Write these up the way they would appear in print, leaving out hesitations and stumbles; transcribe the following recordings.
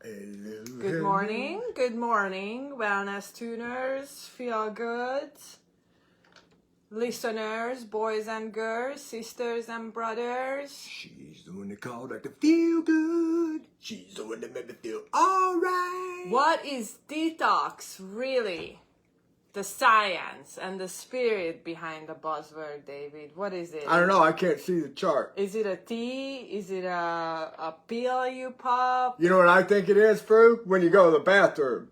Good morning, wellness tuners, feel good, listeners, boys and girls, sisters and brothers. She's the one that called it the feel good. She's the one that made me feel alright. What is detox really? The science and the spirit behind the buzzword, David. What is it? I don't know. I can't see the chart. Is it a tea? Is it a pill you pop? You know what I think it is, Fru? When you go to the bathroom.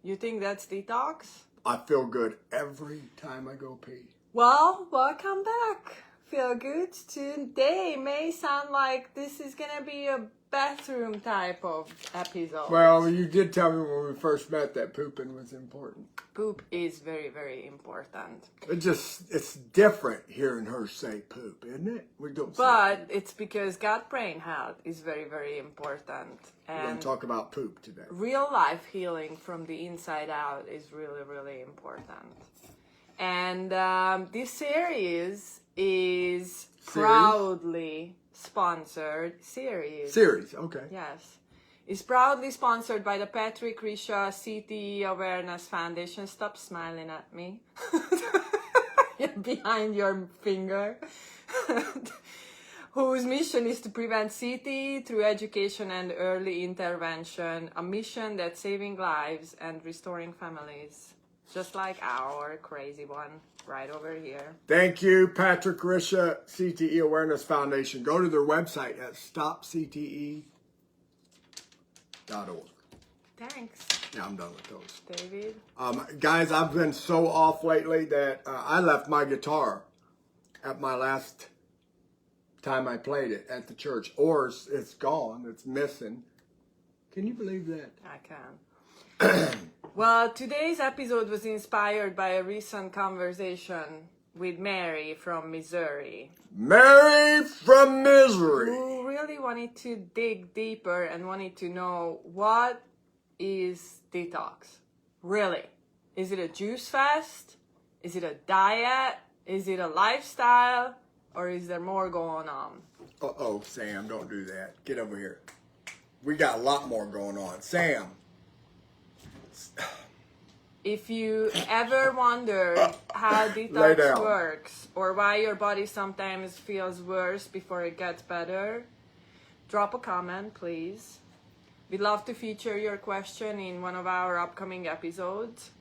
You think that's detox? I feel good every time I go pee. Well, welcome back. Feel good. Today may sound like this is gonna be a bathroom type of episode. Well, you did tell me when we first met that pooping was important. Poop is very, very important. It's different hearing her say poop, isn't it? We don't. But it's because gut-brain health is very, very important. We're going to talk about poop today. Real life healing from the inside out is really, really important. And this series is proudly sponsored. Series, okay. Yes. Is proudly sponsored by the Patrick Risha CTE Awareness Foundation. Stop smiling at me. Behind your finger. Whose mission is to prevent CTE through education and early intervention. A mission that's saving lives and restoring families. Just like our crazy one right over here. Thank you, Patrick Risha CTE Awareness Foundation. Go to their website at stopcte.org. Thanks. Yeah, I'm done with those. David? Guys, I've been so off lately that I left my guitar at my last time I played it at the church. Or it's gone. It's missing. Can you believe that? I can. Well, today's episode was inspired by a recent conversation with Mary from Missouri. Mary from Missouri. Who really wanted to dig deeper and wanted to know what is detox? Really? Is it a juice fast? Is it a diet? Is it a lifestyle? Or is there more going on? Uh-oh, Sam, don't do that. Get over here. We got a lot more going on. Sam. If you ever wondered how detox works or why your body sometimes feels worse before it gets better, drop a comment, please. We'd love to feature your question in one of our upcoming episodes.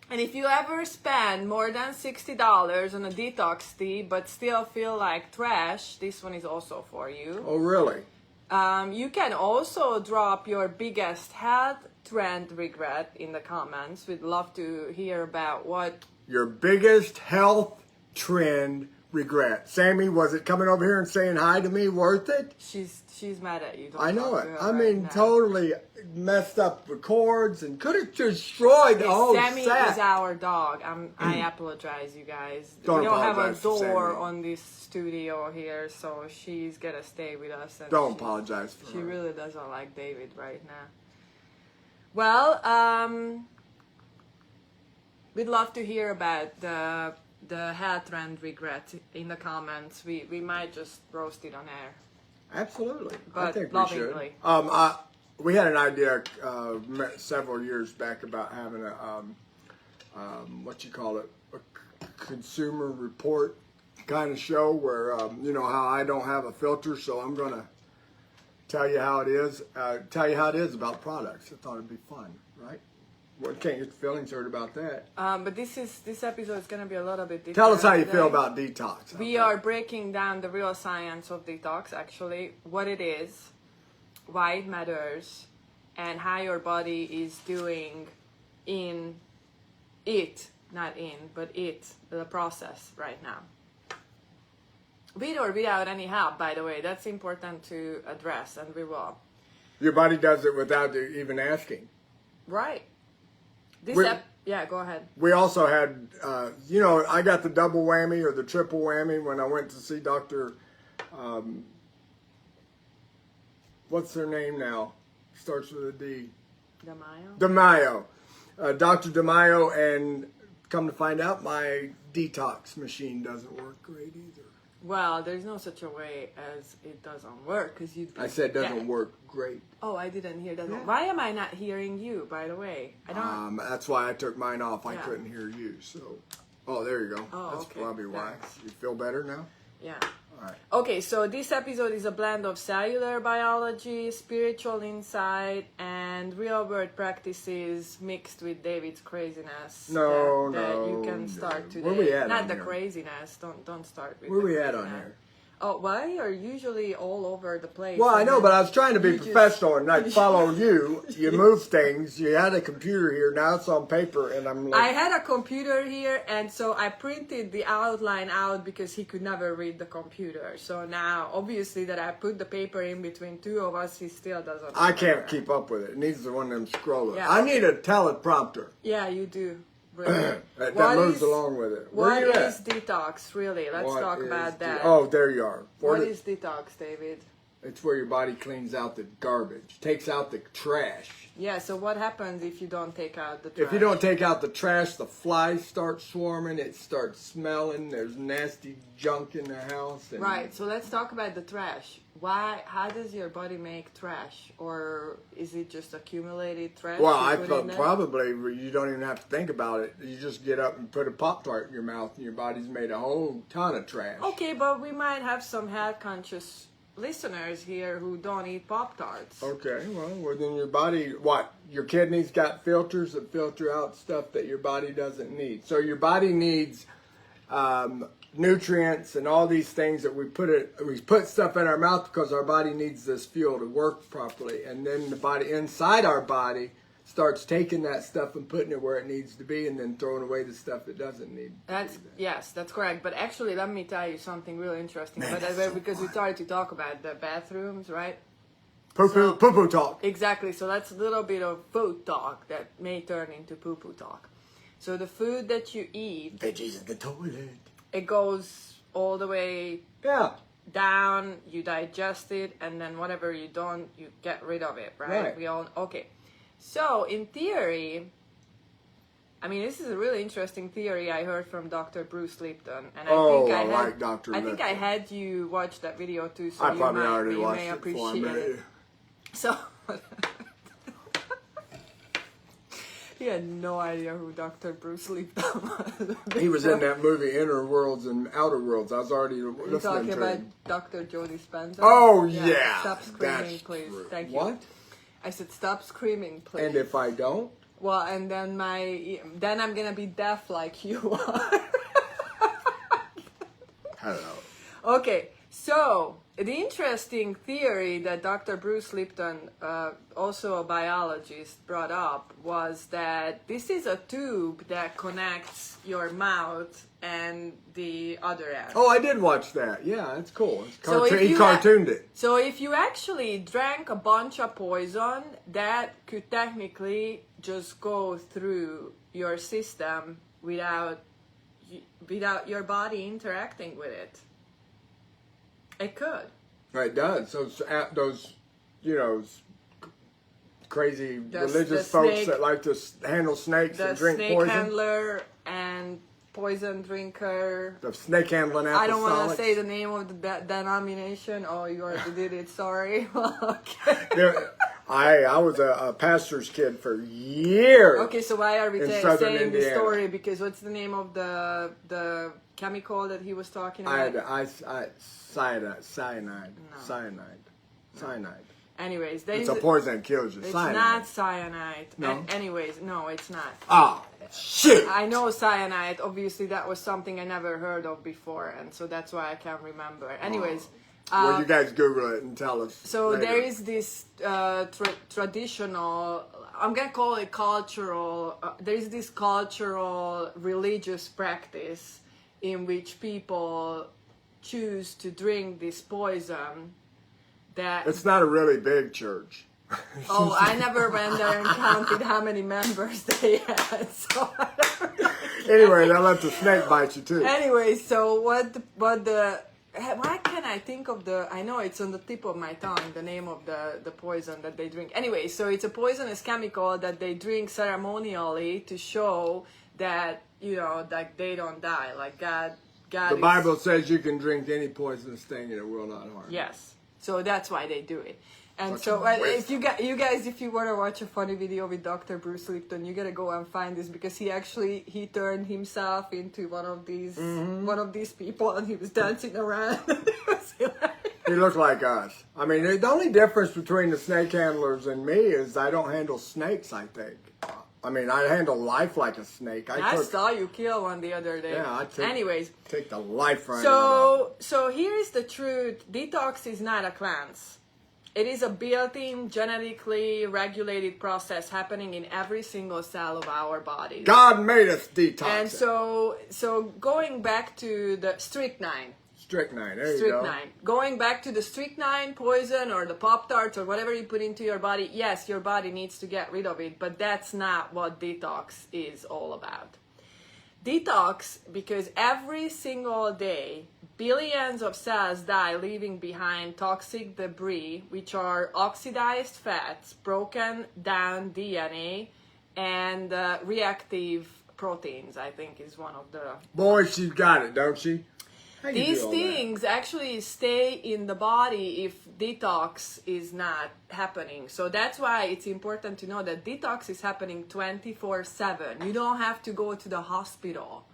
And if you ever spend more than $60 on a detox tea but still feel like trash, this one is also for you. Oh, really? You can also drop your biggest health trend regret in the comments. We'd love to hear about what your biggest health trend regret. Sammy, was it coming over here and saying hi to me worth it? She's mad at you. I know it. I mean, totally messed up the chords and could have destroyed the whole Sammy set. is our dog. I apologize, you guys. We don't have a door on this studio here, so she's gonna stay with us. And don't apologize for her. She really doesn't like David right now. Well, we'd love to hear about the hair trend regret in the comments. We might just roast it on air. Absolutely. But I think lovingly. we should. We had an idea several years back about having a, a consumer report kind of show where, you know, how I don't have a filter, so I'm going to tell you how it is about products. I thought it'd be fun, right? Well, can't get feelings hurt about that. But this episode is going to be a little bit different. Tell us how you feel about detox. We are breaking down the real science of detox, actually, what it is, why it matters, and how your body is doing the process right now. With or without any help, by the way, that's important to address, and we will. Your body does it without even asking. Right. Yeah, go ahead. We also had, you know, I got the double whammy or the triple whammy when I went to see Dr. What's her name now? Starts with a D. DeMaio. Dr. DeMaio, and come to find out, my detox machine doesn't work great either. Well, there's no such a way as it doesn't work, because you. I said doesn't work great. Oh, I didn't hear that. Yeah. Why am I not hearing you? By the way, I don't. That's why I took mine off. I Yeah. couldn't hear you. So, oh, there you go. Oh, That's okay. probably why. Thanks. You feel better now? Yeah. All right. Okay, so this episode is a blend of cellular biology, spiritual insight, and real-world practices mixed with David's craziness. that you can start today. Where we at Not on the here? craziness. Don't start with. Where the we at on craziness. here? Oh, why are usually all over the place? Well, I and know, then but I was trying to be you just- professional and like follow you. You move things. You had a computer here. Now it's on paper, and I'm like, I had a computer here, and so I printed the outline out because he could never read the computer. So now, obviously, that I put the paper in between two of us, he still doesn't. I can't remember. keep up with it. It needs the one of them scrollers. Yeah. I need a teleprompter Yeah, you do. Really. that What moves is- along with it. Where What you at? is detox, really? Let's What talk is about that. Oh, there you are. What is detox, David? It's where your body cleans out the garbage, takes out the trash. Yeah, so what happens if you don't take out the trash? If you don't take out the trash, the flies start swarming. It starts smelling. There's nasty junk in the house. And Right, so let's talk about the trash. How does your body make trash? Or is it just accumulated trash? Well, you I put thought in there? probably you don't even have to think about it. You just get up and put a Pop-Tart in your mouth, and your body's made a whole ton of trash. Okay, but we might have some health conscious listeners here who don't eat Pop-Tarts. Okay, well, then your body, what? Your kidneys got filters that filter out stuff that your body doesn't need. So your body needs nutrients and all these things that we put stuff in our mouth because our body needs this fuel to work properly. And then the body inside our body starts taking that stuff and putting it where it needs to be, and then throwing away the stuff that doesn't need. Yes, that's correct. But actually, let me tell you something really interesting. Man, But that's so because we started to talk about the bathrooms, right? Poo-poo talk. Exactly. So that's a little bit of food talk that may turn into poo-poo talk. So the food that you eat, Veggies in the toilet. it goes all the way Yeah. down, you digest it, and then whatever you don't, you get rid of it, right? Right. We all okay. So in theory, I mean, this is a really interesting theory I heard from Dr. Bruce Lipton, and I like Dr. I think Lipton. I had you watch that video too, so I probably you already may watched it appreciate for it. me. So he had no idea who Dr. Bruce Lipton was. He was in that movie Inner Worlds and Outer Worlds. I was already You're listening talking to about him. Dr. Jodie Spencer? Oh, yeah. Stop screaming, That's please. true. Thank you. What? I said, stop screaming, please. And if I don't? Well, and then I'm gonna be deaf like you are. I don't know. Okay, so the interesting theory that Dr. Bruce Lipton, also a biologist, brought up was that this is a tube that connects your mouth and the other end. Oh, I did watch that. Yeah, it's cool. It's So if he you cartooned it. So if you actually drank a bunch of poison, that could technically just go through your system without your body interacting with it. It could. It does. So those, crazy The religious folks snake- that like to handle snakes The and drink snake poison. handler and poison drinker. The snake handling I don't want apostolics. to say the name of the denomination. Oh, you already did it. Sorry. Okay. I was a pastor's kid for years. Okay, so why are we In saying southern this Indiana. story? Because what's the name of the chemical that he was talking about? Cyanide. Anyways, It's a poison that kills you. It's Cyanide. not cyanide. No? Anyways, no, it's not. Ah, shit. I know cyanide. Obviously, that was something I never heard of before, and so that's why I can't remember. Anyways. Well, you guys Google it and tell us. So later. there is this traditional, I'm going to call it cultural, there is this cultural religious practice in which people choose to drink this poison that... It's not a really big church. Oh, I never went there and counted how many members they had, so I don't really Anyway, they'll let the snake bite you too. Anyway, so why can't I think of I know it's on the tip of my tongue, the name of the poison that they drink. Anyway, so it's a poisonous chemical that they drink ceremonially to show that, like they don't die, like God The is- Bible says you can drink any poisonous thing and it will not harm you. Yes. So that's why they do it. And Such so if wisdom. you guys, if you want to watch a funny video with Dr. Bruce Lipton, you gotta go and find this because he turned himself into one of these people and he was dancing around. It was hilarious. He looked like us. I mean, the only difference between the snake handlers and me is I don't handle snakes, I think. I mean, I handle life like a snake. I saw you kill one the other day. Yeah, Anyways, take the life right out of so here's the truth. Detox is not a cleanse. It is a built-in, genetically regulated process happening in every single cell of our bodies. God made us detox. And so going back to the strychnine. Strychnine, there you go. Going back to the strychnine poison or the Pop-Tarts or whatever you put into your body, yes, your body needs to get rid of it, but that's not what detox is all about. Detox, because every single day, billions of cells die leaving behind toxic debris, which are oxidized fats, broken down DNA, and reactive proteins, I think is one of the... Boy, she's got it, don't she? How you These do all that? things actually stay in the body if detox is not happening. So that's why it's important to know that detox is happening 24/7. You don't have to go to the hospital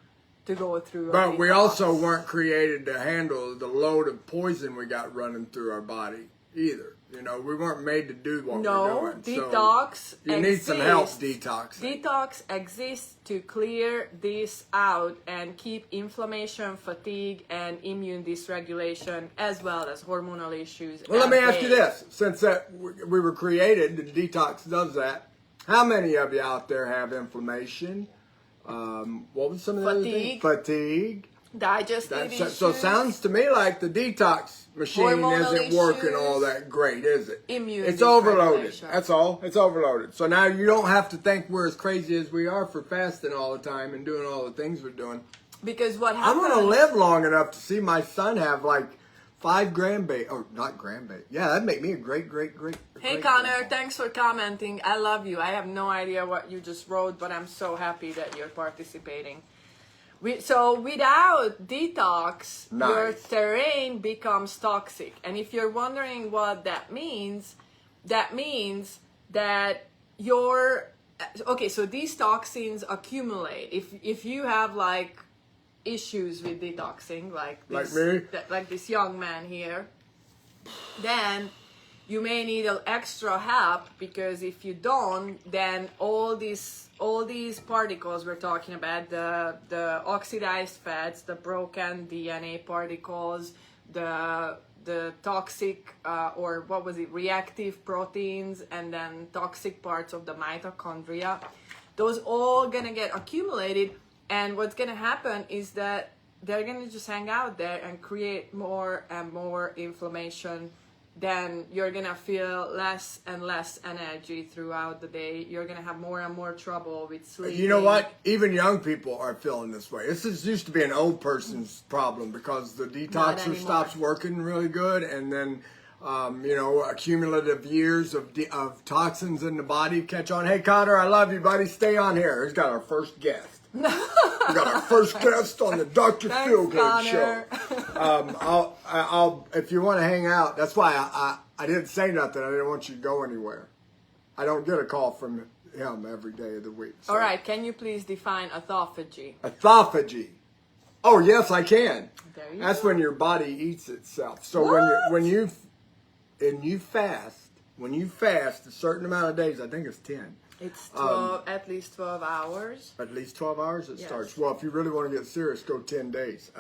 to go through. But we also weren't created to handle the load of poison we got running through our body either. You know, we weren't made to do what we're doing. Detox you need some help detoxing. Detox exists to clear this out and keep inflammation, fatigue, and immune dysregulation, as well as hormonal issues. Well, let me at ask you bay. this. Since we were created, the detox does that. How many of you out there have inflammation? What was some of the other things? Fatigue. Digestive issues. So it sounds to me like the detox machine Hormonal isn't working issues. all that great, is it? Immune It's overloaded. dysregulation. That's all. It's overloaded. So now you don't have to think we're as crazy as we are for fasting all the time and doing all the things we're doing. Because what I'm happens... going to live long enough to see my son have like 5 grandbabies. Oh, not grandbabies. Yeah, that'd make me a great. Hey Connor, thanks for commenting. I love you. I have no idea what you just wrote, but I'm so happy that you're participating. So without detox, your terrain becomes toxic. And if you're wondering what that means that your... Okay, so these toxins accumulate. If you have like issues with detoxing, like this young man here, then you may need an extra help, because if you don't, then all these particles we're talking about, the oxidized fats, the broken DNA particles, the toxic or what was it, reactive proteins, and then toxic parts of the mitochondria, those all gonna get accumulated, and what's gonna happen is that they're gonna just hang out there and create more and more inflammation. Then you're gonna feel less and less energy throughout the day. You're gonna have more and more trouble with sleeping. You know what? Even young people are feeling this way. This used to be an old person's problem, because the detoxer stops working really good, and then accumulative years of toxins in the body catch on. Hey Connor, I love you, buddy. Stay on here. He's got our first guest. We got our first guest on the Dr. PhilGood show. I'll if you want to hang out. That's why I didn't say nothing. I didn't want you to go anywhere. I don't get a call from him every day of the week. So. All right, can you please define autophagy? Autophagy. Oh yes, I can. That's when your body eats itself. So when you fast a certain amount of days, I think it's 10. It's 12, at least 12 hours. At least 12 hours it Yes. starts. Well, if you really want to get serious, go 10 days.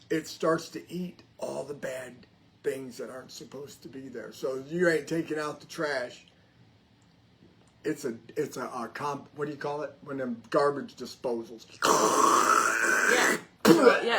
It starts to eat all the bad things that aren't supposed to be there. So you ain't taking out the trash. It's a what do you call it? When them garbage disposals. Yeah.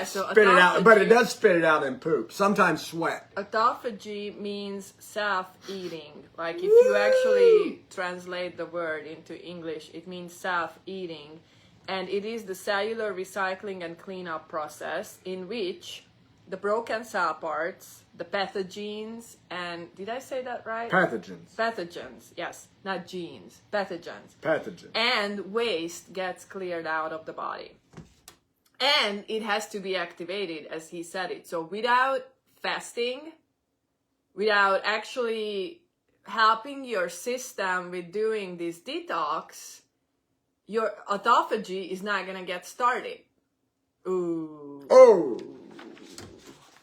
So Spit it out, but it does spit it out in poop. Sometimes sweat. Autophagy means self-eating. Like if you actually translate the word into English, it means self-eating. And it is the cellular recycling and cleanup process in which the broken cell parts, the pathogens, and did I say that right? Pathogens. Pathogens, yes, not genes, pathogens. Pathogens. And waste gets cleared out of the body. And it has to be activated, as he said it. So without fasting, without actually helping your system with doing this detox, your autophagy is not going to get started. Ooh. Oh.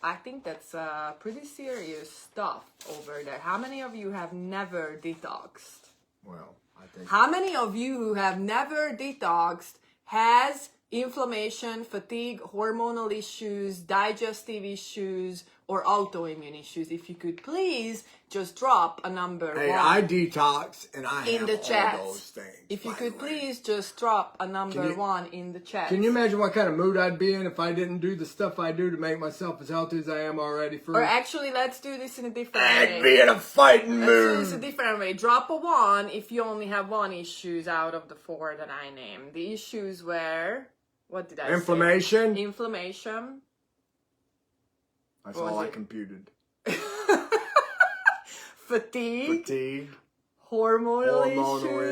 I think that's pretty serious stuff over there. How many of you have never detoxed? Well, I think. How many of you who have never detoxed has inflammation, fatigue, hormonal issues, digestive issues, or autoimmune issues? If you could please just drop a number Hey, one I detox and I in have the chat. all those things. If you by could the way. please just drop a number one in the chat. Can you imagine what kind of mood I'd be in if I didn't do the stuff I do to make myself as healthy as I am already? Or actually, let's do this in a different way. I'd be in a fighting Let's do mood. this a different way. Drop a one if you only have one issues out of the four that I named. The issues were, what did I Inflammation. say? Inflammation. That's What all was I it? computed. Fatigue. Hormonal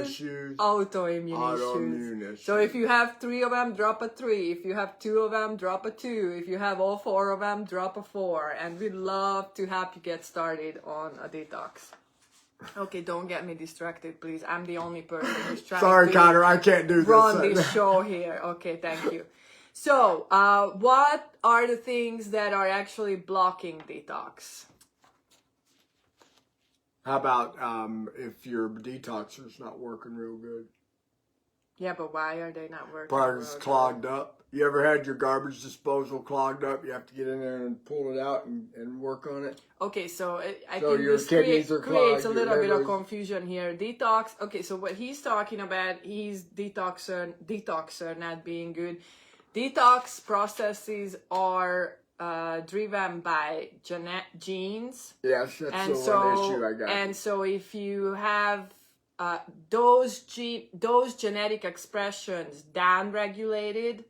issues. Autoimmune issues. So if you have 3 of them, drop a 3. If you have 2 of them, drop a 2. If you have all 4 of them, drop a 4. And we'd love to help you get started on a detox. Okay, don't get me distracted, please. I'm the only person who's trying Sorry, to Connor, I can't do run this. this show here. Okay, thank you. So, what are the things that are actually blocking detox? How about if your detoxer's not working real good? Yeah, but why are they not working? Probably it's clogged up. You ever had your garbage disposal clogged up? You have to get in there and pull it out and work on it. Okay, so I So think your this kidneys are creates a clogged, little your bit of liver's- confusion here. Detox. Okay, so what he's talking about, he's detoxer not being good. Detox processes are driven by genes. Yes, that's And the so, one issue I got. and so if you have those genetic expressions down-regulated,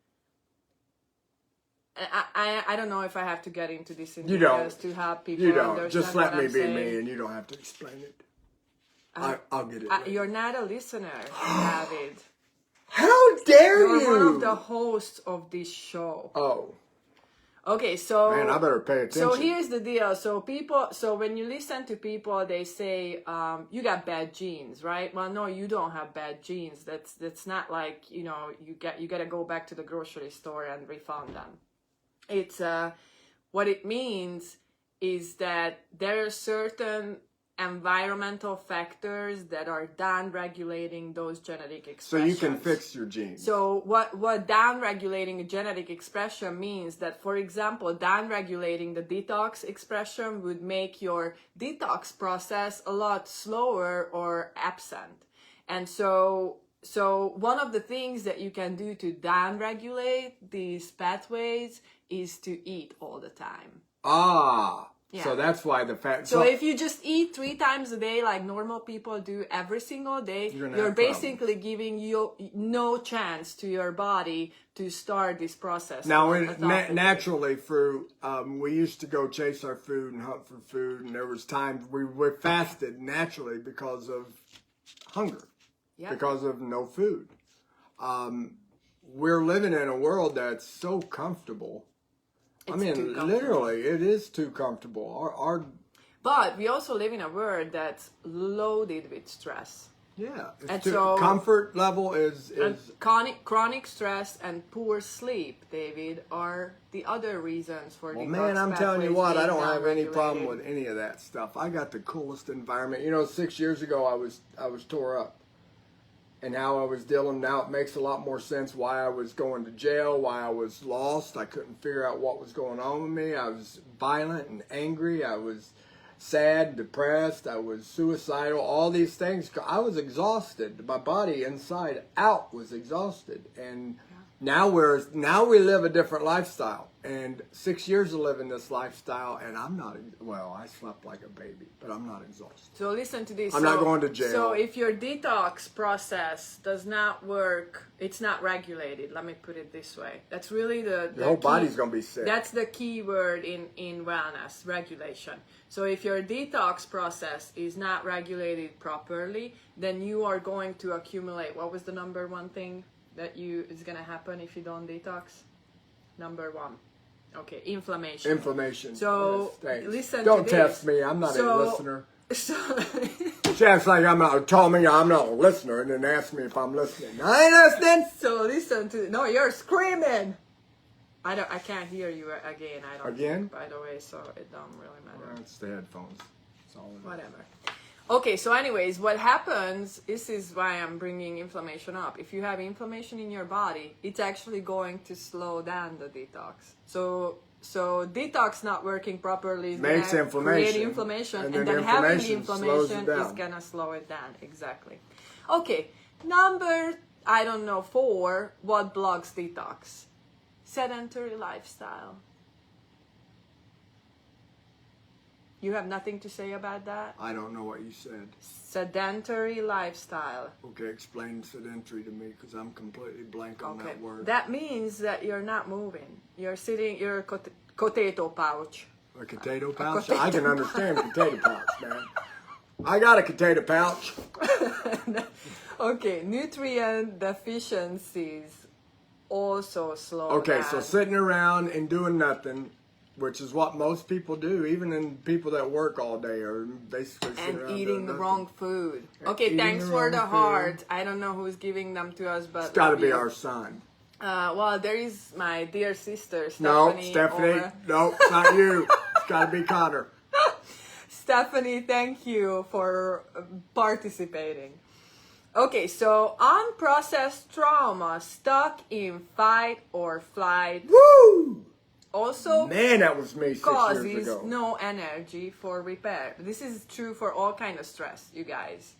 I don't know if I have to get into this in details to help people You don't. understand Just let what me I'm be saying. me and you don't have to explain it. I'll get it. later. You're not a listener, David. How dare You're you? one of the hosts of this show. Oh. Okay, so Man, I better pay attention. So here's the deal. So when you listen to people, they say you got bad genes, right? Well, no, you don't have bad genes. That's not like, you know, you got to go back to the grocery store and refund them. It's what it means is that there are certain environmental factors that are down-regulating those genetic So expressions. you can fix your genes. So what down-regulating a genetic expression means that, for example, down-regulating the detox expression would make your detox process a lot slower or absent. And so one of the things that you can do to down-regulate these pathways is to eat all the time. Ah. Yeah. So that's why the fat. So if you just eat 3 times a day like normal people do every single day, you're basically giving you no chance to your body to start this process. Now, naturally, through we used to go chase our food and hunt for food, and there was times we fasted naturally because of hunger, because of no food. We're living in a world that's so comfortable. Literally, it is too comfortable. But we also live in a world that's loaded with stress. Yeah, And so comfort level is chronic stress and poor sleep, David, are the other reasons for well, detox man, I'm telling you what, I don't have any down-regulated. problem with any of that stuff. I got the coolest environment. You know, 6 years ago, I was tore up. And how I was dealing now, it makes a lot more sense why I was going to jail, why I was lost. I couldn't figure out what was going on with me. I was violent and angry. I was sad, depressed. I was suicidal. All these things. I was exhausted. My body inside out was exhausted. And now we live a different lifestyle. And 6 years of living this lifestyle, and I'm not, well, I slept like a baby, but I'm not exhausted. So listen to this. I'm not going to jail. So if your detox process does not work, it's not regulated. Let me put it this way. That's really the whole key, body's going to be sick. That's the key word in wellness, regulation. So if your detox process is not regulated properly, then you are going to accumulate. What was the number one thing that is going to happen if you don't detox? Number 1. Okay, inflammation. Inflammation. So, Yes, listen Don't to test this. me. I'm not a listener. So, She acts like I'm not, told me I'm not a listener and then asked me if I'm listening. I ain't listening. so listen to, no, you're screaming. I can't hear you again. I don't Again? think, by the way, so it don't really matter. Well, it's the headphones. It's all it is. Whatever. Okay, so anyways, what happens, this is why I'm bringing inflammation up. If you have inflammation in your body, it's actually going to slow down the detox. So detox not working properly is Makes gonna inflammation. create inflammation, and then the having the inflammation slows it inflammation is down. gonna slow it down. Exactly. Okay, number, I don't know, 4, what blocks detox? Sedentary lifestyle. You have nothing to say about that? I don't know what you said. Sedentary lifestyle. Okay, explain sedentary to me because I'm completely blank on that word. That means that you're not moving. You're sitting, you're a potato pouch. A potato pouch? potato I can understand potato pouch, man. I got a potato pouch. Okay, nutrient deficiencies also slow Okay, down. so sitting around and doing nothing, which is what most people do, even in people that work all day are basically sitting and around eating doing the nothing. wrong food. Okay, Eating thanks the for wrong the food. heart. I don't know who's giving them to us, but It's got to love be you. our son. Well, there is my dear sister, No, Stephanie. Stephanie. No, it's not you. It's got to be Connor. Stephanie, thank you for participating. Okay, so unprocessed trauma stuck in fight or flight Woo! also Man, that was me 6 years causes ago. no energy for repair. This is true for all kind of stress, you guys.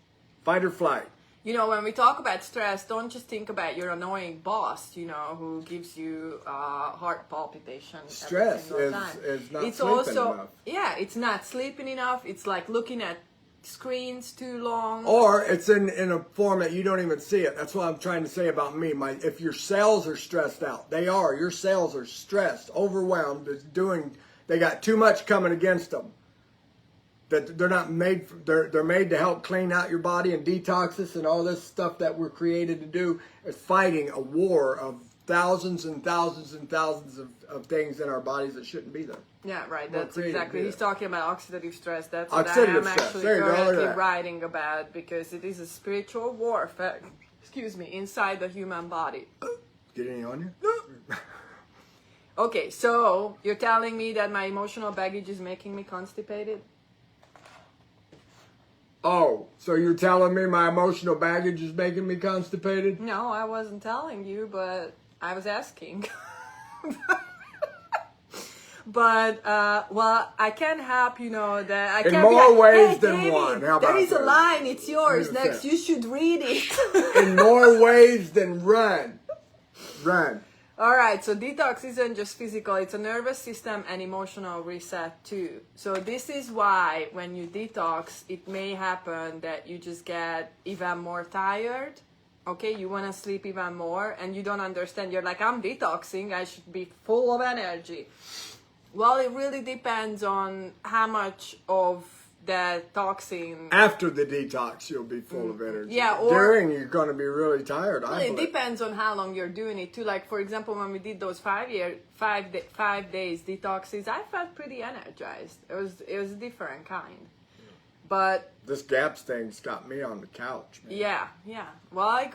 Fight or flight. You know, when we talk about stress, don't just think about your annoying boss, you know, who gives you heart palpitations. Stress every single time. is not It's sleeping also, enough. yeah, it's not sleeping enough. It's like looking at screens too long. Or it's in a form that you don't even see it. That's what I'm trying to say about me. If your cells are stressed out, they are. Your cells are stressed, overwhelmed. They got too much coming against them. That they're not made. They're made to help clean out your body and detox us and all this stuff that we're created to do. Is fighting a war of thousands and thousands and thousands of things in our bodies that shouldn't be there. Yeah, right. Well, That's creative, exactly. yeah. He's talking about oxidative stress. That's what I Oxidative am stress. actually There you go, look at currently that. writing about, because it is a spiritual warfare. Excuse me, inside the human body. Get any on you? Okay, so you're telling me that my emotional baggage is making me constipated? Oh, so you're telling me my emotional baggage is making me constipated? No, I wasn't telling you, but I was asking. But, well, I can't help, you know, that I In can't be more like, ways hey, than David, one. How there about is a that? line, it's yours. Wait a Next, sec. you should read it. In more ways than run. Run. All right, so detox isn't just physical, it's a nervous system and emotional reset too. So this is why when you detox, it may happen that you just get even more tired. Okay, you want to sleep even more and you don't understand. You're like, I'm detoxing, I should be full of energy. Well, it really depends on how much of the toxin. After the detox, you'll be full of energy. Yeah, or- During, you're going to be really tired. Well, it depends on how long you're doing it too. Like, for example, when we did those 5 days detoxes, I felt pretty energized. It was a different kind. But This GAPS thing's got me on the couch, man. yeah. Well, I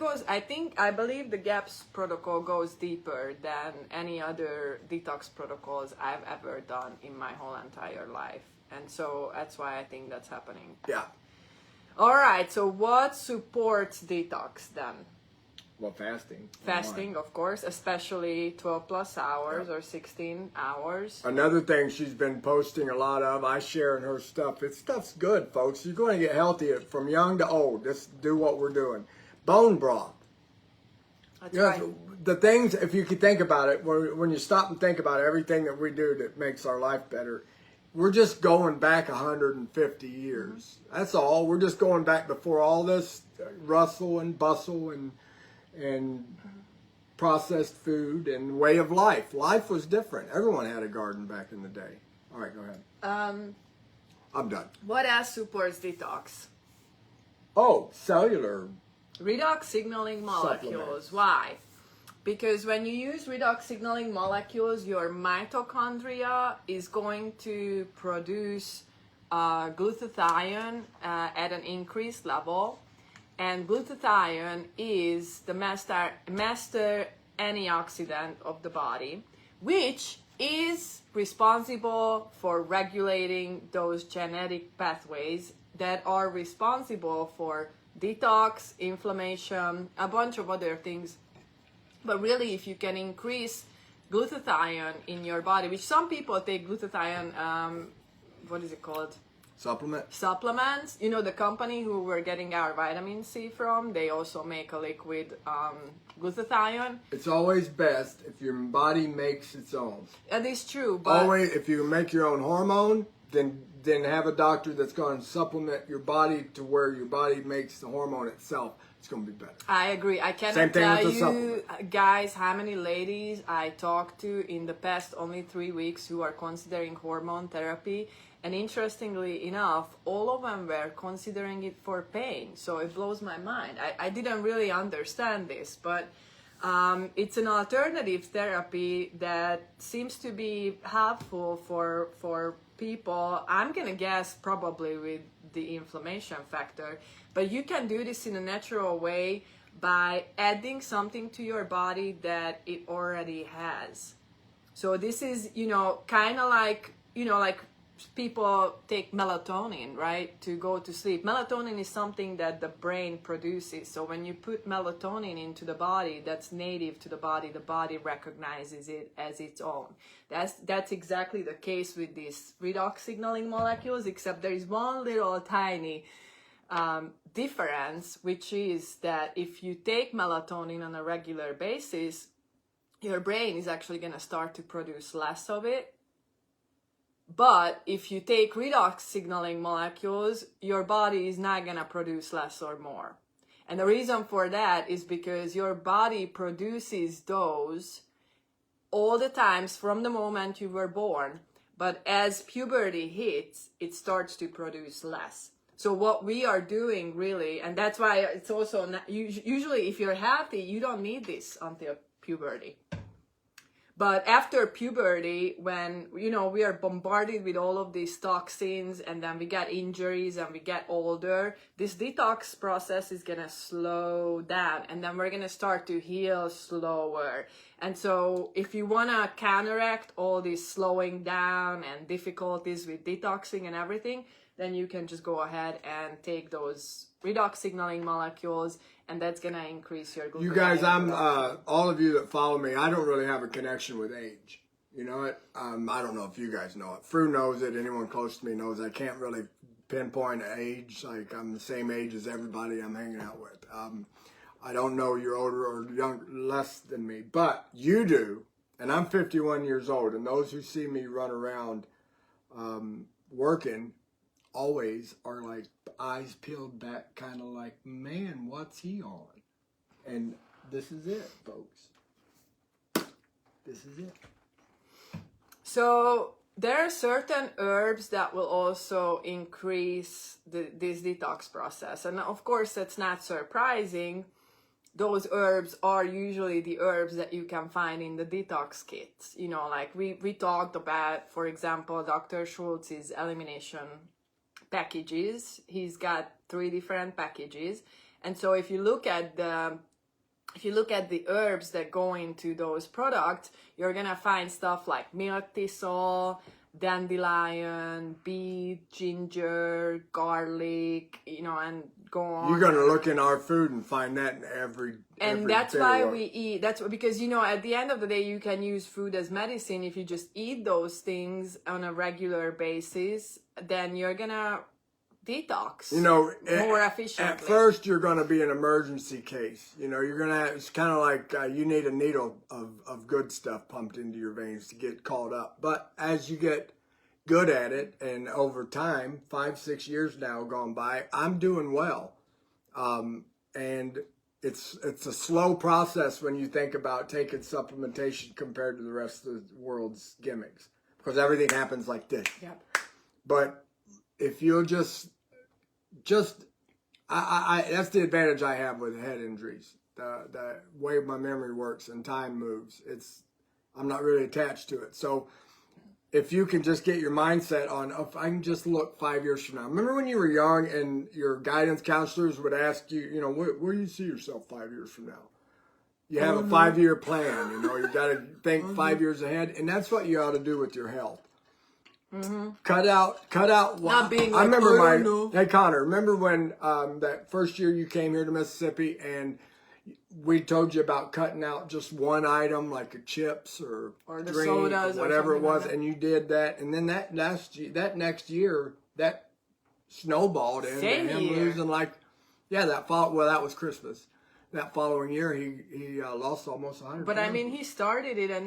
believe the GAPS protocol goes deeper than any other detox protocols I've ever done in my whole entire life. And so that's why I think that's happening. Yeah. All right, so what supports detox then? Well, fasting. Fasting, of course, especially 12 plus hours or 16 hours. Another thing she's been posting a lot of, I share in her stuff. Stuff's good, folks. You're going to get healthy from young to old. Just do what we're doing. Bone broth. That's You know, right. the things, if you could think about it, when you stop and think about everything that we do that makes our life better, we're just going back 150 years. That's all. We're just going back before all this rustle and bustle and processed food and way of life. Life was different. Everyone had a garden back in the day. All right, go ahead. I'm done. What else supports detox? Oh, cellular. Redox signaling molecules. Supplements. Why? because when you use redox signaling molecules, your mitochondria is going to produce glutathione at an increased level, and glutathione is the master antioxidant of the body, which is responsible for regulating those genetic pathways that are responsible for detox, inflammation, a bunch of other things. But really, if you can increase glutathione in your body, which some people take glutathione, what is it called? Supplements. You know, the company who we're getting our vitamin C from, they also make a liquid glutathione. It's always best if your body makes its own. That is true. But always, if you make your own hormone, then have a doctor that's going to supplement your body to where your body makes the hormone itself. It's going to be better. I agree. I cannot tell you, guys, how many ladies I talked to in the past only 3 weeks who are considering hormone therapy. And interestingly enough, all of them were considering it for pain. So it blows my mind. I didn't really understand this, but it's an alternative therapy that seems to be helpful for people. I'm going to guess probably with the inflammation factor. But you can do this in a natural way by adding something to your body that it already has. So this is, you know, kind of like, you know, like people take melatonin, right, to go to sleep. Melatonin is something that the brain produces. So when you put melatonin into the body, that's native to the body recognizes it as its own. That's exactly the case with these redox signaling molecules, except there is one little tiny difference, which is that if you take melatonin on a regular basis, your brain is actually going to start to produce less of it. But if you take redox signaling molecules, your body is not going to produce less or more. And the reason for that is because your body produces those all the times from the moment you were born. But as puberty hits, it starts to produce less. So what we are doing really, and that's why it's also not, usually if you're healthy, you don't need this until puberty. But after puberty, when, you know, we are bombarded with all of these toxins and then we get injuries and we get older, this detox process is going to slow down and then we're going to start to heal slower. And so if you want to counteract all this slowing down and difficulties with detoxing and everything, then you can just go ahead and take those redox signaling molecules, and that's going to increase your glutathione. You guys, I'm all of you that follow me, I don't really have a connection with age. You know it? I don't know if you guys know it. Fru knows it. Anyone close to me knows I can't really pinpoint age. Like, I'm the same age as everybody I'm hanging out with. I don't know you're older or young, less than me, but you do. And I'm 51 years old, and those who see me run around working always are like eyes peeled back, kind of like, man, what's he on? And this is it, folks. This is it. So there are certain herbs that will also increase this detox process. And of course, that's not surprising. Those herbs are usually the herbs that you can find in the detox kits. You know, like we talked about, for example, Dr. Schultz's elimination packages. He's got 3 different packages. And so if you look at the herbs that go into those products, you're gonna find stuff like milk thistle, dandelion, beet, ginger, garlic, you know, and go on. You're gonna look in our food and find that in every that's why we eat. That's because, you know, at the end of the day, you can use food as medicine. If you just eat those things on a regular basis, then you're gonna detox, you know, more efficiently. At first, you're gonna be an emergency case. You know, you're gonna have, it's kind of like you need a needle of good stuff pumped into your veins to get caught up. But as you get good at it, and over time, 5-6 years now gone by, I'm doing well. And it's a slow process when you think about taking supplementation compared to the rest of the world's gimmicks, because everything happens like this. Yep. But if you'll just I that's the advantage I have with head injuries. the way my memory works and time moves. I'm not really attached to it. So if you can just get your mindset on, if I can just look 5 years from now. Remember when you were young and your guidance counselors would ask you, you know, where do you see yourself 5 years from now? You have a 5-year plan, you know, you got to think 5 years ahead. And that's what you ought to do with your health. Cut out. Not being like, I remember hey Connor, remember when that first year you came here to Mississippi and we told you about cutting out just one item like a chips or the drink sodas or whatever it was, like and you did that, and then that next year that snowballed into him losing that was Christmas. That following year he lost almost 100 But pounds. I mean, he started it, and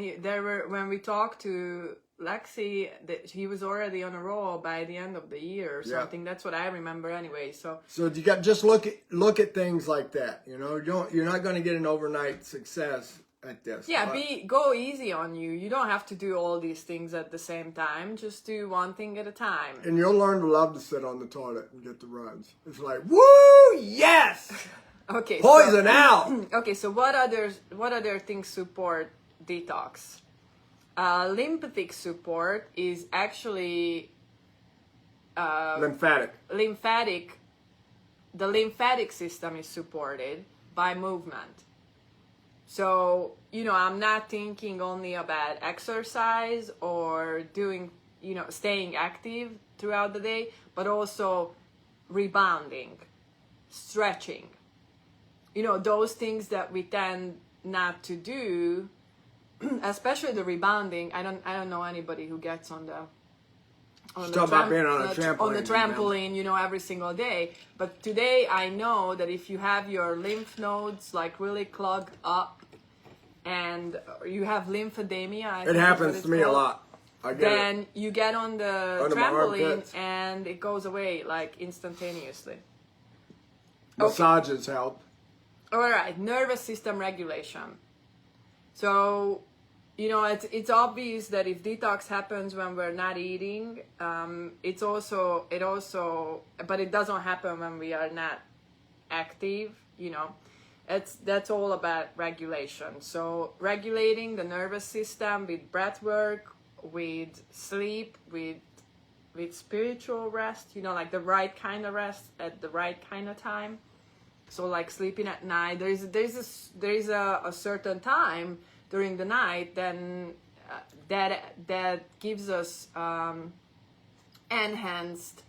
when we talked to Lexi, that he was already on a roll by the end of the year or something. That's what I remember anyway. So you got just look at things like that. You know, you're not going to get an overnight success at this. Yeah, go easy on you. You don't have to do all these things at the same time. Just do one thing at a time. And you'll learn to love to sit on the toilet and get the runs. It's like, woo, yes. Okay. Poison out. Okay, so what other things support detox? Lymphatic support is actually lymphatic. The lymphatic system is supported by movement. So, you know, I'm not thinking only about exercise or doing, you know, staying active throughout the day, but also rebounding, stretching. You know, those things that we tend not to do, especially the rebounding. I don't know anybody who gets on the trampoline, you know, every single day. But today I know that if you have your lymph nodes like really clogged up and you have lymphedema, it happens to me a lot. Then you get on the trampoline and it goes away like instantaneously. Massages help. All right, nervous system regulation. So, you know, it's obvious that if detox happens when we're not eating, but it doesn't happen when we are not active. You know, that's all about regulation. So regulating the nervous system with breath work, with sleep, with spiritual rest. You know, like the right kind of rest at the right kind of time. So like sleeping at night, there is a certain time during the night then that gives us enhanced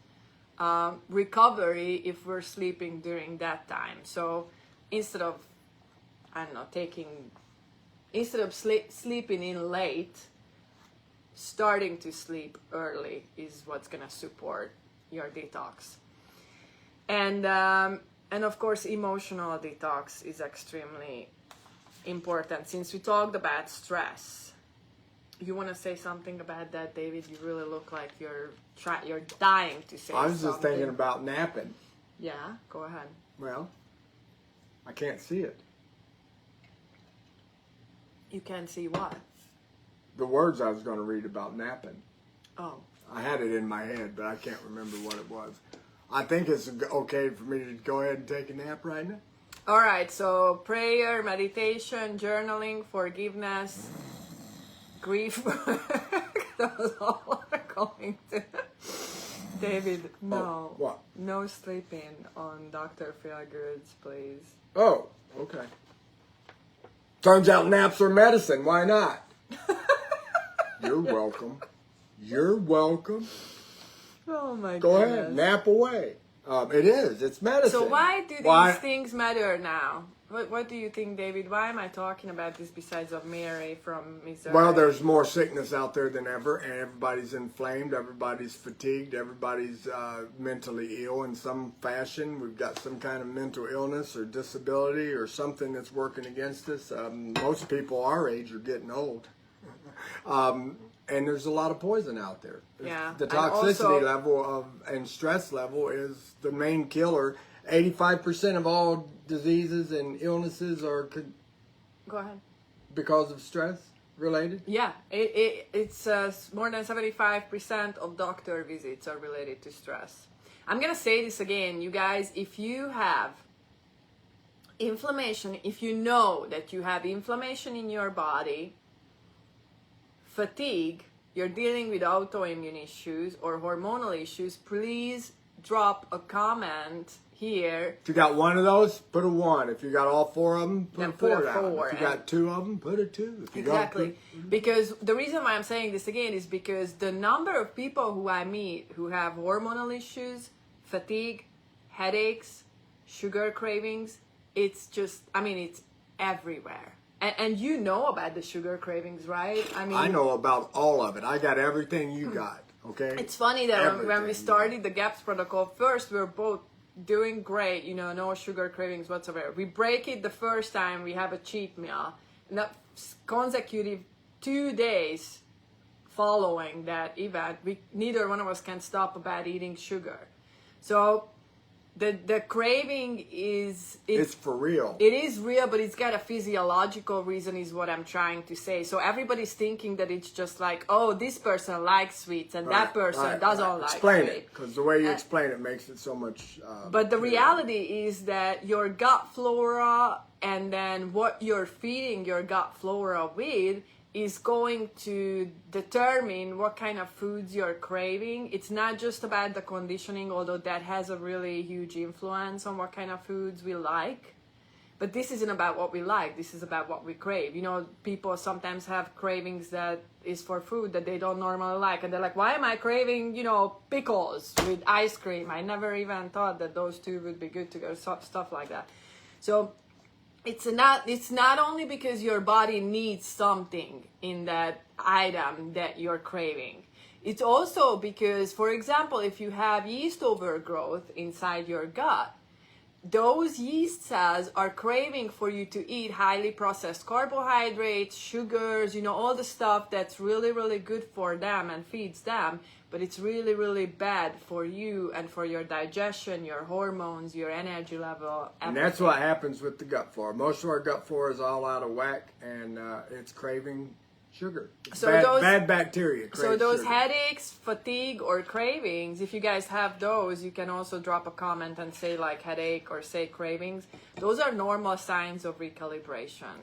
recovery if we're sleeping during that time. So instead of sleeping in late, starting to sleep early is what's gonna support your detox. And of course, emotional detox is extremely important. Since we talked about stress, you want to say something about that, David? You really look like you're dying to say something. I was just thinking about napping. Yeah, go ahead. Well, I can't see it. You can't see what? The words I was going to read about napping. Oh. I had it in my head, but I can't remember what it was. I think it's okay for me to go ahead and take a nap right now. All right, so prayer, meditation, journaling, forgiveness, grief. Those all are going to. David, no. Oh, what? No sleeping on Dr. PhilGood's, please. Oh, okay. Turns out naps are medicine. Why not? You're welcome. You're welcome. Oh my God. Go ahead, nap away. It is. It's medicine. So why do these things matter now? What do you think, David? Why am I talking about this besides of Mary from Missouri? Well, there's more sickness out there than ever, and everybody's inflamed, everybody's fatigued, everybody's mentally ill in some fashion. We've got some kind of mental illness or disability or something that's working against us. Most people our age are getting old. And there's a lot of poison out there. Yeah. The toxicity level and stress level is the main killer. 85% of all diseases and illnesses are Go ahead. because of stress related. Yeah, it's more than 75% of doctor visits are related to stress. I'm gonna say this again, you guys. If you have inflammation, if you know that you have inflammation in your body, fatigue, you're dealing with autoimmune issues or hormonal issues, please drop a comment here. If you got one of those, put a 1. If you got all 4 of them, put a 4 down. 4. If you got 2 of them, put a 2. If you Exactly. Because the reason why I'm saying this again is because the number of people who I meet who have hormonal issues, fatigue, headaches, sugar cravings, it's just, I mean, it's everywhere. And you know about the sugar cravings, right? I mean, I know about all of it. I got everything you got, okay? It's funny that when we Everything. started the GAPS protocol, first we were both doing great, you know, no sugar cravings whatsoever. We break it the first time, we have a cheat meal. And that consecutive 2 days following that event, neither one of us can stop about eating sugar. So the craving it's for real. It is real, but it's got a physiological reason is what I'm trying to say. So everybody's thinking that it's just like, oh, this person likes sweets and that person doesn't like explain sweets. it, because the way you explain it makes it so much but the reality is that your gut flora and then what you're feeding your gut flora with is going to determine what kind of foods you're craving. It's not just about the conditioning, although that has a really huge influence on what kind of foods we like. But this isn't about what we like. This is about what we crave. You know, people sometimes have cravings that is for food that they don't normally like. And they're like, why am I craving, you know, pickles with ice cream? I never even thought that those two would be good together, stuff like that. So it's not only because your body needs something in that item that you're craving. It's also because, for example, if you have yeast overgrowth inside your gut, those yeast cells are craving for you to eat highly processed carbohydrates, sugars, you know, all the stuff that's really, really good for them and feeds them, but it's really, really bad for you and for your digestion, your hormones, your energy level. And that's what happens with the gut flora. Most of our gut flora is all out of whack, and it's craving sugar. It's bad bacteria. So those sugar. headaches, fatigue, or cravings, if you guys have those, you can also drop a comment and say like headache or say cravings. Those are normal signs of recalibration.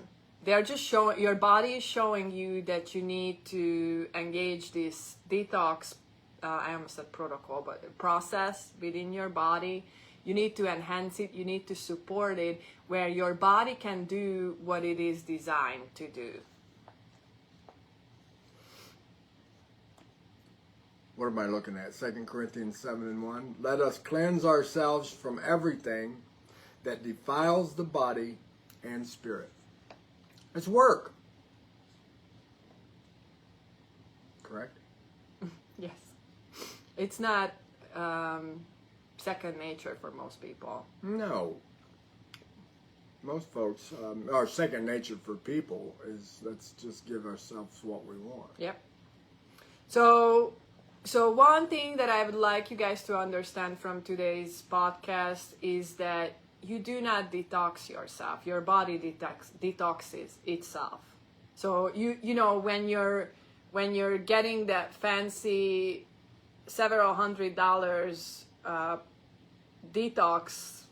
They're just showing, your body is showing you that you need to engage this detox, I almost said protocol, but process within your body. You need to enhance it, you need to support it, where your body can do what it is designed to do. What am I looking at? 2 Corinthians 7:1. Let us cleanse ourselves from everything that defiles the body and spirit. It's work. Correct? Yes. It's not second nature for most people. No. Most folks, our second nature for people is let's just give ourselves what we want. Yep. So one thing that I would like you guys to understand from today's podcast is that you do not detox yourself. Your body detoxes itself. So you know when you're getting that fancy several $100 detox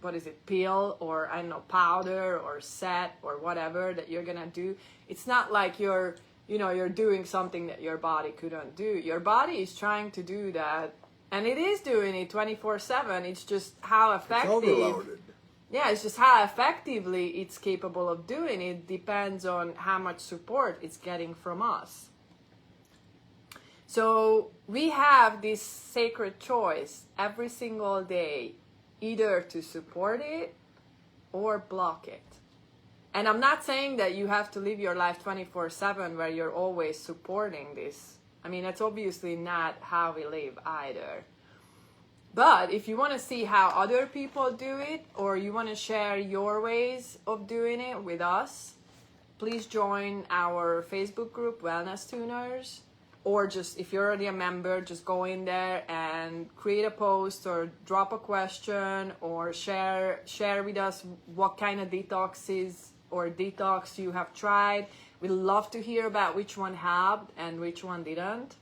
what is it, pill or I don't know, powder or set or whatever that you're gonna do, it's not like you're doing something that your body couldn't do. Your body is trying to do that, and it is doing it 24/7. It's just how effective. It's overloaded. Yeah, it's just how effectively it's capable of doing it depends on how much support it's getting from us. So we have this sacred choice every single day, either to support it or block it. And I'm not saying that you have to live your life 24/7 where you're always supporting this. I mean, that's obviously not how we live either. But if you want to see how other people do it, or you want to share your ways of doing it with us, please join our Facebook group, Wellness Tuners. Or just, if you're already a member, just go in there and create a post or drop a question or share with us what kind of detoxes or detox you have tried. We'd love to hear about which one helped and which one didn't.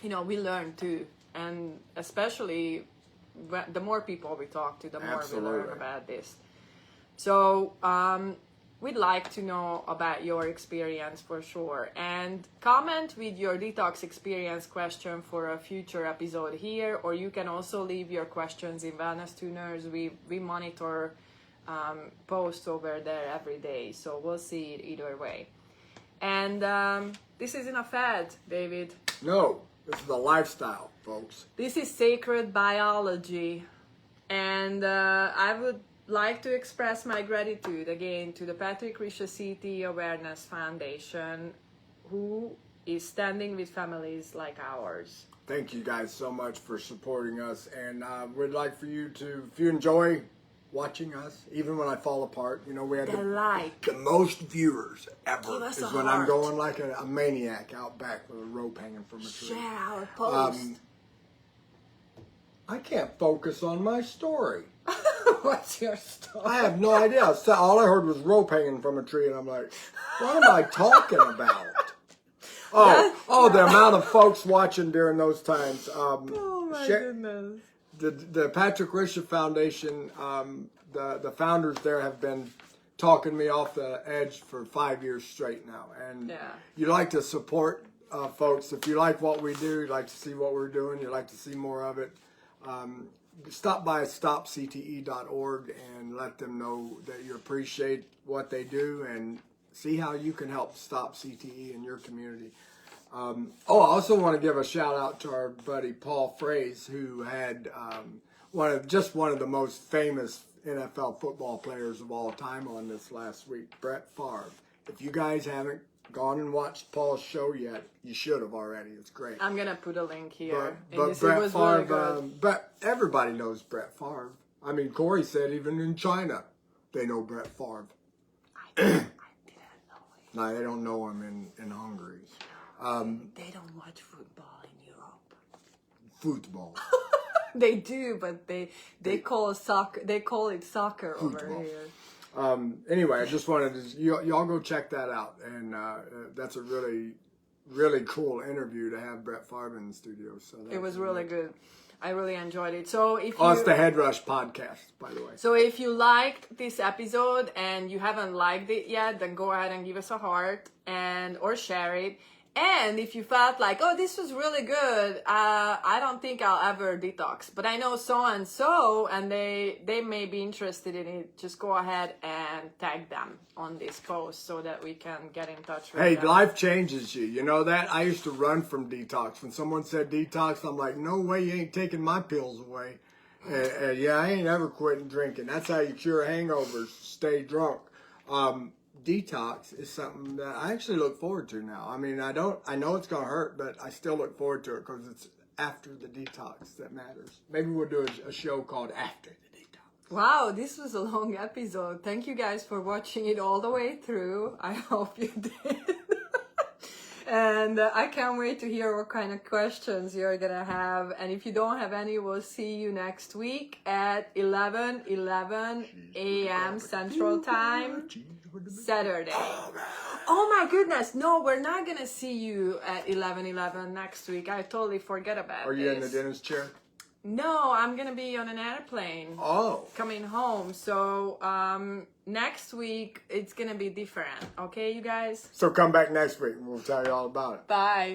You know, we learn too. And especially the more people we talk to, the more Absolutely. we learn about this. So we'd like to know about your experience for sure. And comment with your detox experience question for a future episode here, or you can also leave your questions in Wellness Tuners. We monitor posts over there every day, so we'll see it either way. And this isn't a fad, David. No, this is a lifestyle, folks. This is sacred biology. And I would like to express my gratitude again to the Patrick Rischesiti Awareness Foundation, who is standing with families like ours. Thank you guys so much for supporting us, and we'd like for you to, if you enjoy watching us, even when I fall apart, you know, we had the most viewers ever is when I'm going like a maniac out back with a rope hanging from a tree. Share our post. I can't focus on my story. What's your story? I have no idea. All I heard was rope hanging from a tree, and I'm like, what am I talking about? Oh, the amount of folks watching during those times. Oh my goodness. The Patrick Rischesiti Foundation, the founders there have been talking me off the edge for 5 years straight now. And you like to support folks. If you like what we do, you like to see what we're doing, you like to see more of it, stop by stopcte.org and let them know that you appreciate what they do and see how you can help stop CTE in your community. I also want to give a shout out to our buddy Paul Fraze, who had one of the most famous NFL football players of all time on this last week, Brett Favre. If you guys haven't gone and watched Paul's show yet, you should have already. It's great. I'm gonna put a link here. But Brett Favre, really everybody knows Brett Favre. I mean, Corey said even in China, they know Brett Favre. I didn't know it. No, they don't know him in Hungary. They don't watch football in Europe. Football. They do, but they call it soccer. They call it soccer football over here. Anyway, I just wanted to y'all go check that out, and that's a really, really cool interview to have Brett Favre in the studio. So it was really good. I really enjoyed it. So if it's the Head Rush podcast, by the way. So if you liked this episode and you haven't liked it yet, then go ahead and give us a heart or share it. And if you felt like, oh, this was really good, I don't think I'll ever detox, but I know so-and-so, and they may be interested in it, just go ahead and tag them on this post so that we can get in touch with them. Hey, life changes you. You know that? I used to run from detox. When someone said detox, I'm like, no way, you ain't taking my pills away. Yeah, I ain't ever quitting drinking. That's how you cure hangovers, stay drunk. Detox is something that I actually look forward to now. I mean, I know it's going to hurt, but I still look forward to it because it's after the detox that matters. Maybe we'll do a show called After the Detox. Wow, this was a long episode. Thank you guys for watching it all the way through. I hope you did. And I can't wait to hear what kind of questions you're going to have. And if you don't have any, we'll see you next week at 11 a.m. Central Time, Saturday. Oh my goodness. No, we're not going to see you at 11 next week. I totally forget about Are you in the dentist chair? No, I'm going to be on an airplane. Oh. Coming home. So next week, it's going to be different. Okay, you guys? So come back next week and we'll tell you all about it. Bye.